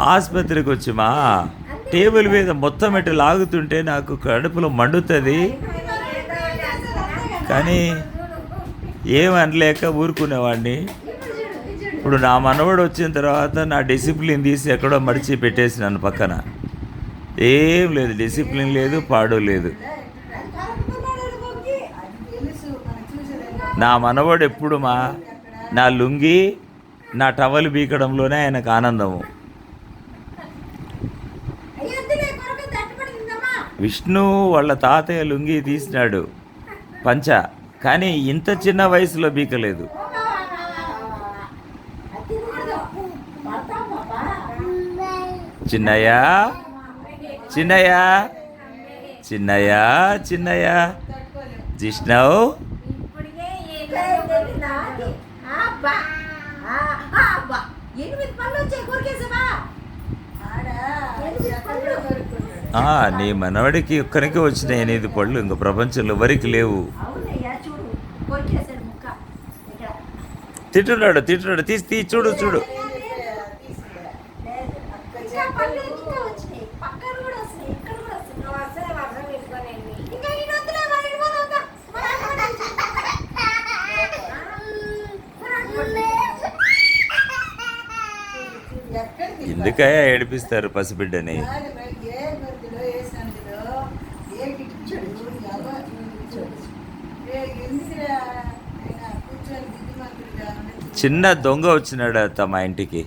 ఆసుపత్రికి వచ్చి మా టేబుల్ మీద మొత్తం ఎట్టు లాగుతుంటే నాకు కడుపులో మండుతుంది, కానీ ఏమనలేక ఊరుకునేవాడిని. ఇప్పుడు నా మనవడు వచ్చిన తర్వాత నా డిసిప్లిన్ తీసి ఎక్కడో మడిచి పెట్టేసి నన్ను పక్కన. ఏం లేదు, డిసిప్లిన్ లేదు, పాడు లేదు. నా మనవడు ఎప్పుడు నా లుంగి నా టవల్ బీకడంలోనే ఆయనకు ఆనందము. విష్ణు వాళ్ళ తాతయ్య లుంగి తీసినాడు పంచ, కానీ ఇంత చిన్న వయసులో బీకలేదు. చిన్నయ్య చిన్నయ్య చిన్నయ్య చిన్నయ్య జిష్ణవ్ నీ మనవడికి ఒక్కరికి వచ్చినాయి 8 పళ్ళు, ఇంక ప్రపంచంలో ఎవరికి లేవు. తిట్టున్నాడు తీసి చూడు చూడు. ఎందుకయ్యా ఏడిపిస్తారు పసిబిడ్డని? చిన్న దొంగ వచ్చినాడు అత్త మా ఇంటికి.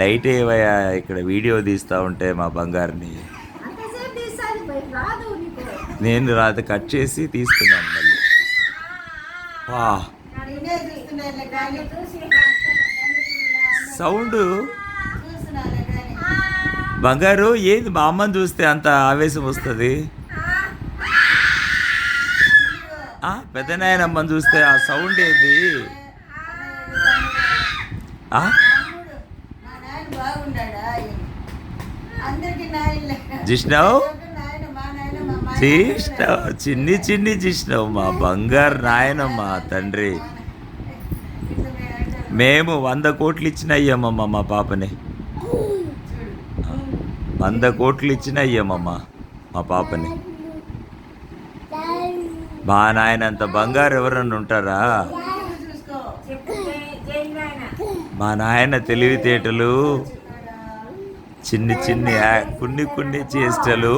లైట్ ఏవయ్యా, ఇక్కడ వీడియో తీస్తూ ఉంటే మా బంగారుని నేను రాత్రి కట్ చేసి తీస్తున్నాను మళ్ళీ. సౌండ్ బంగారు ఏది మా అమ్మని చూస్తే అంత ఆవేశం వస్తుంది? పెద్ద నాయనమ్మని చూస్తే ఆ సౌండ్ ఏది? జిష్ణవ్ చిన్ని జిష్ణవ్ మా బంగారు నాయనమ్మ తండ్రి. మేము 100 కోట్లు ఇచ్చిన అయ్యామమ్మ మా పాపని. 100 కోట్లు ఇచ్చిన అయ్యామమ్మ మా పాపని. మా నాయనంత బంగారు ఎవరన్నా ఉంటారా? మా నాయన తెలివితేటలు, చిన్ని కొన్ని చేష్టలు